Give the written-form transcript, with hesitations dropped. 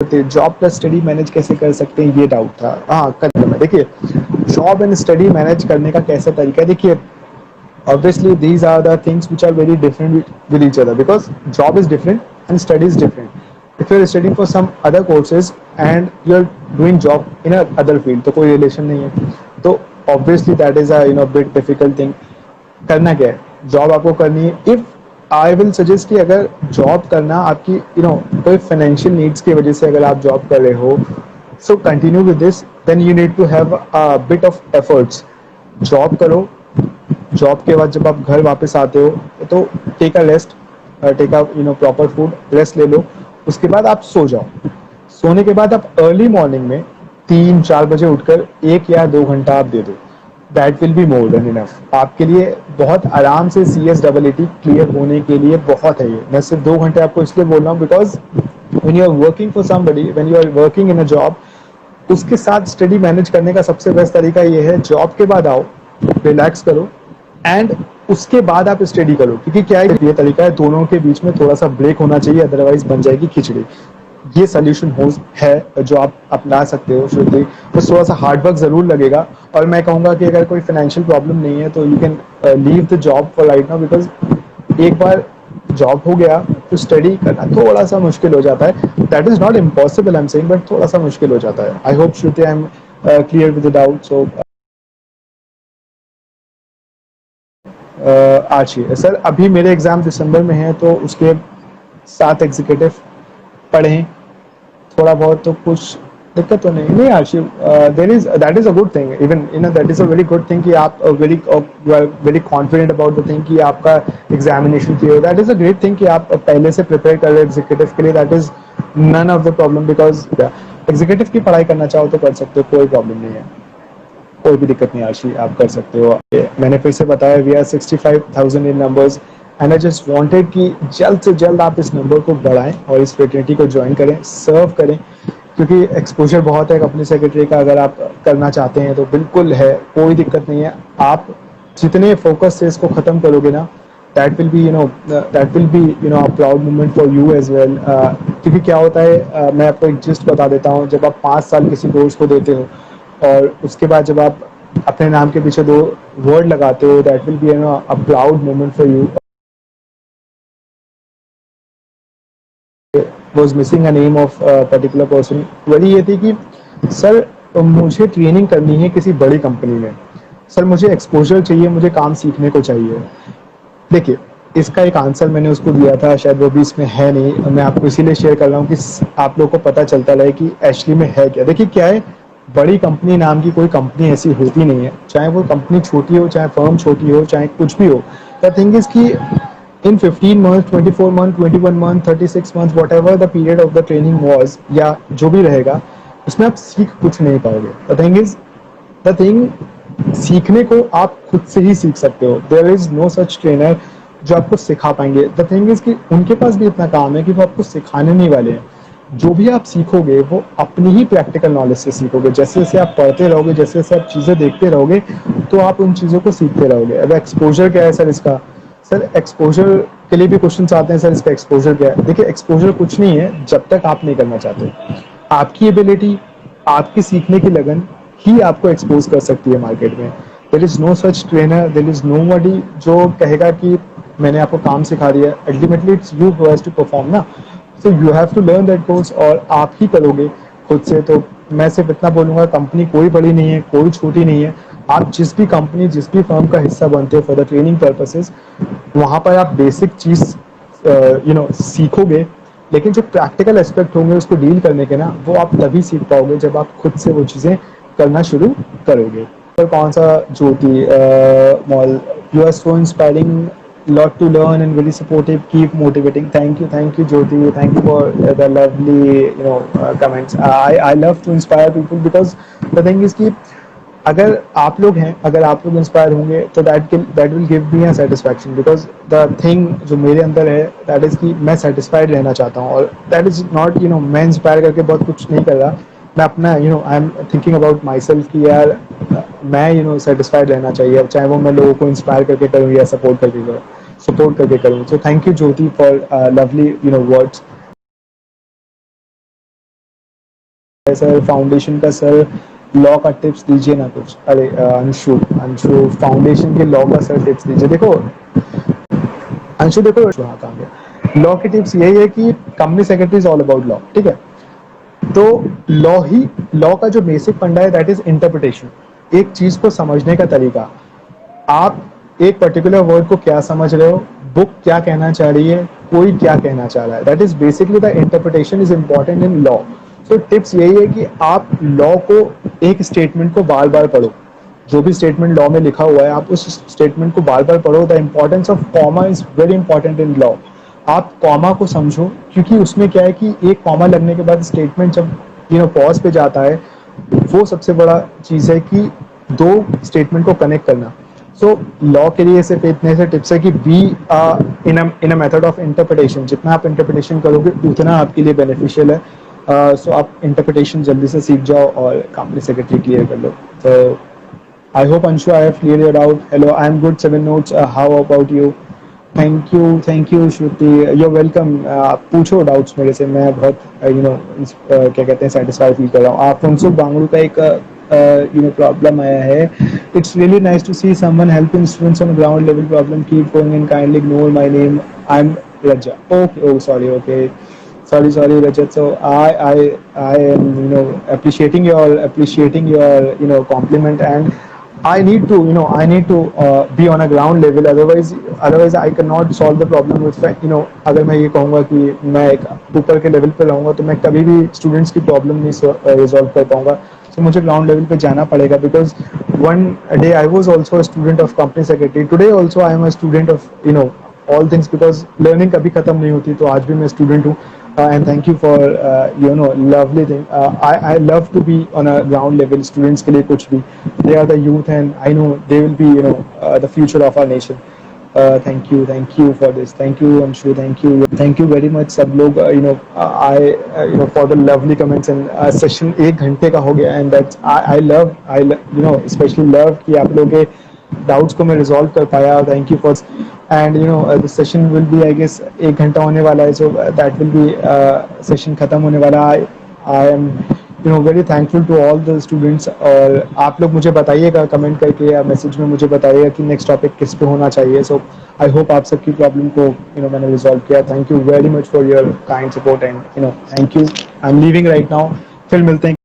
Job plus study manage कैसे कर सकते हैं, ये डाउट था। हाँ, कर मैं देखिए, जॉब एंड स्टडी मैनेज करने का कैसा तरीका है। देखिए, obviously these are the things which are very different with each other, because job is different and study is different. If you're studying for some other courses and you're doing job in a other field, तो कोई relation नहीं है, तो obviously that is a bit difficult thing। करना क्या है, job आपको करनी है। इफ आई विल सजेस्ट कि अगर जॉब करना आपकी कोई फाइनेंशियल नीड्स की वजह से अगर आप जॉब कर रहे हो, so continue with this, then you need to have a bit of efforts. Job करो, जॉब के बाद जब आप घर वापस आते हो तो take a rest, take a proper food, rest ले लो। उसके बाद आप सो जाओ। सोने के बाद आप अर्ली मॉर्निंग में 3-4 बजे उठकर 1 या 2 घंटा आप दे दो। That will be more than enough आपके लिए। बहुत आराम से CSEE क्लियर होने के लिए बहुत है ये। मैं सिर्फ 2 घंटे आपको इसलिए बोल रहा हूँ because when you are working for somebody, when you are working in a job, उसके साथ स्टडी मैनेज करने का सबसे बेस्ट तरीका ये है, जॉब के बाद आओ, रिलैक्स करो एंड उसके बाद आप स्टडी करो। क्योंकि क्या है, ये तरीका है, दोनों के बीच में थोड़ा सा ब्रेक होना चाहिए, अदरवाइज बन जाएगी खिचड़ी। ये सोल्यूशन हो है जो आप अपना सकते हो शुद्धि। बस थोड़ा सा हार्डवर्क ज़रूर लगेगा, और मैं कहूँगा कि अगर कोई फाइनेंशियल प्रॉब्लम नहीं है तो you can leave the job for right now, because एक बार जॉब हो गया तो स्टडी करना थोड़ा सा मुश्किल हो जाता है। That is not impossible I am saying, but थोड़ा सा मुश्किल हो जाता है। I hope Shruti I am clear with the doubt. So Archi sir, अभी मेरे एग्ज़ाम दिसंबर में हैं तो उसके 7 एग्जीक्यूटिव पढ़े हैं, थोड़ा बहुत तो कुछ दिक्कत तो नहीं। नहीं Archi, there is that is a good thing, even that is a very good thing कि आप very confident about the thing कि आपका एग्जामिनेशन क्लियर हो। That is a great thing कि आप पहले से प्रिपेयर कर रहे हो एग्जीक्यूटिव के लिए। That is none of the problem, because executive की पढ़ाई करना चाहो तो कर सकते हो, कोई प्रॉब्लम नहीं है, कोई भी दिक्कत नहीं आशी, आप कर सकते हो। मैंने फिर से बताया, we are 65,000 in numbers and I just wanted कि जल्द से जल्द आप इस नंबर को बढ़ाएं और इस फ्रेटर्निटी को ज्वाइन करें, सर्व करें, क्योंकि एक्सपोजर बहुत है कंपनी सेक्रेटरी का। अगर आप करना चाहते हैं तो बिल्कुल है, कोई दिक्कत नहीं है। आप जितने फोकस से इसको ख़त्म करोगे ना, that will be a proud moment for you as well. क्योंकि क्या होता है, मैं आपको एक जिस्ट बता देता हूँ। जब आप 5 साल किसी कोर्स को देते हो और उसके बाद जब आप अपने नाम के पीछे 2 वर्ड लगाते हो, that will be a proud moment for you. Was missing a name of particular person. वही ये थी कि सर मुझे ट्रेनिंग करनी है किसी बड़ी कंपनी में, सर मुझे एक्सपोजर चाहिए, मुझे काम सीखने को चाहिए। देखिए, इसका एक आंसर मैंने उसको दिया था, शायद वो भी इसमें है नहीं, मैं आपको इसीलिए शेयर कर रहा हूँ कि आप लोग को पता चलता रहे कि एक्चुअली में है क्या। देखिए क्या है, बड़ी कंपनी नाम की कोई कंपनी ऐसी होती नहीं है, चाहे वो कंपनी छोटी हो, चाहे फर्म छोटी हो, चाहे कुछ भी हो। द थिंग इज कि इन 15 month, 24 month, 21 month, 36 month, what ever the period of the training was, या जो भी रहेगा, उसमें आप सीख कुछ नहीं पाओगे। The thing is, the thing, सीखने को आप खुद से ही सीख सकते हो। There is no such trainer जो आपको सिखा पाएंगे। द थिंग इज कि उनके पास भी इतना काम है कि वो आपको सिखाने नहीं वाले हैं। जो भी आप सीखोगे वो अपनी ही प्रैक्टिकल नॉलेज से सीखोगे। जैसे जैसे आप पढ़ते रहोगे, जैसे जैसे आप चीज़ें देखते रहोगे, तो आप उन चीज़ों को सीखते रहोगे। अब एक्सपोजर क्या है सर इसका? सर एक्सपोजर के लिए भी क्वेश्चन आते हैं, सर इसका एक्सपोजर क्या है? देखिए, एक्सपोजर कुछ नहीं है जब तक आप नहीं करना चाहते। आपकी एबिलिटी, आपकी सीखने की लगन ही आपको एक्सपोज कर सकती है मार्केट में। There is no such trainer, there is no buddy जो कहेगा कि मैंने आपको काम सिखा दिया। Ultimately it's you who has to perform ना, so you have to learn that course, और आप ही करोगे खुद से। तो मैं सिर्फ इतना बोलूँगा, कंपनी कोई बड़ी नहीं है, कोई छोटी नहीं है। आप जिस भी कंपनी, जिस भी फर्म का हिस्सा बनते हो फॉर द ट्रेनिंग पर्पसेस, वहाँ पर आप बेसिक चीज़ सीखोगे, लेकिन जो प्रैक्टिकल एस्पेक्ट होंगे उसको डील करने के ना, वो आप तभी सीख पाओगे जब आप खुद से वो चीज़ें करना शुरू करोगे। पर कौन सा Jyoti mall, you are so inspiring, lot to learn and very supportive, keep motivating. Thank you Jyoti, thank you for the lovely comments. I love to inspire people, because the thing is कि अगर आप लोग हैं, अगर आप लोग inspire होंगे तो that will give me a satisfaction, because the thing जो मेरे अंदर है दैट इज़ कि मैं सेटिस्फाइड रहना चाहता हूँ। और दैट इज़ नॉट मैं इंस्पायर करके बहुत कुछ नहीं कर रहा। मैं अपना I am thinking about my self कि यार मैं सेटिस्फाइड रहना चाहिए, चाहे वो मैं लोगों को इंस्पायर करके करूँ या सपोर्ट करके करूँ। So thank you Jyoti for lovely words. Sir foundation का सर लॉ का टिप्स दीजिए ना कुछ। अरे अंशु अंशु फाउंडेशन के लॉ का सर टिप्स दीजिए। देखो अंशु देखो हाँ कहाँ गया। लॉ की टिप्स यही है कि company secretary is all about law, ठीक है। तो लॉ का जो बेसिक फंडा है दैट इज इंटरप्रिटेशन। एक चीज को समझने का तरीका, आप एक पर्टिकुलर वर्ड को क्या समझ रहे हो, बुक क्या कहना चाह रही है, कोई क्या कहना चाह रहा है, that is basically the interpretation is important in law. So tips यही है कि आप लॉ को एक स्टेटमेंट को बार बार पढ़ो, जो भी स्टेटमेंट लॉ में लिखा हुआ है आप उस स्टेटमेंट को बार बार पढ़ो। The importance of comma is very important in law. आप कॉमा को समझो, क्योंकि उसमें क्या है कि एक कॉमा लगने के बाद स्टेटमेंट जब पॉज पे जाता है, वो सबसे बड़ा चीज़ है कि दो स्टेटमेंट को कनेक्ट करना। सो लॉ के लिए सिर्फ इतने से टिप्स है कि be in a method of interpretation. जितना आप इंटरप्रिटेशन करोगे उतना आपके लिए बेनिफिशियल है। सो आप इंटरप्रिटेशन जल्दी से सीख जाओ और कंपनी सेक्रेटरी क्लियर कर लो। तो I hope Anshu I have cleared your doubt. Hello, I am good. 7 notes. How about you? Thank you, Shruti. You're welcome. पूछो डाउट्स मेरे से, मैं बहुत क्या कहते हैं सेटिस्फाई फील कर रहा हूँ। फुनसुक बांगड़ू का एक प्रॉब्लम आया है। It's really nice to see someone helping students on ground level problem. Keep going and kindly ignore my name. I am Raja. Okay. Oh, sorry. Okay. Sorry, Rajat. So I am appreciating your compliment, and I need to be on a ground level. Otherwise I cannot solve the problem with अगर मैं ये कहूँगा कि मैं एक ऊपर के level पे रहूँगा तो मैं कभी भी स्टूडेंट्स की प्रॉब्लम नहीं रिजॉल्व कर पाऊँगा। So मुझे ग्राउंड लेवल पे जाना पड़ेगा, because one day I was also a student of company secretary. Today also I am a student of all things, because learning कभी खत्म नहीं होती। तो आज भी मैं स्टूडेंट हूँ। And thank you for lovely thing. I love to be on a ground level. Students के लिए कुछ भी, they are the youth and I know they will be the future of our nation. Thank you for this. Thank you Anshu, thank you very much सब लोग for the lovely comments। and session 1 घंटे का हो गया, and that's I love especially love कि आप लोगों के डाउट्स को मैं रिजॉल्व कर पाया। Thank you for and the session will be I guess 1 घंटा होने वाला है। So that will be session खत्म होने वाला। I am very thankful to all the students. और आप लोग मुझे बताइएगा कमेंट करके या मैसेज में मुझे बताइएगा कि नेक्स्ट टॉपिक किस पे होना चाहिए। सो आई होप आप सबकी प्रॉब्लम को मैंने रिजॉल्व किया। Thank you very much for your kind support and thank you. I am leaving right now. फिर मिलते हैं।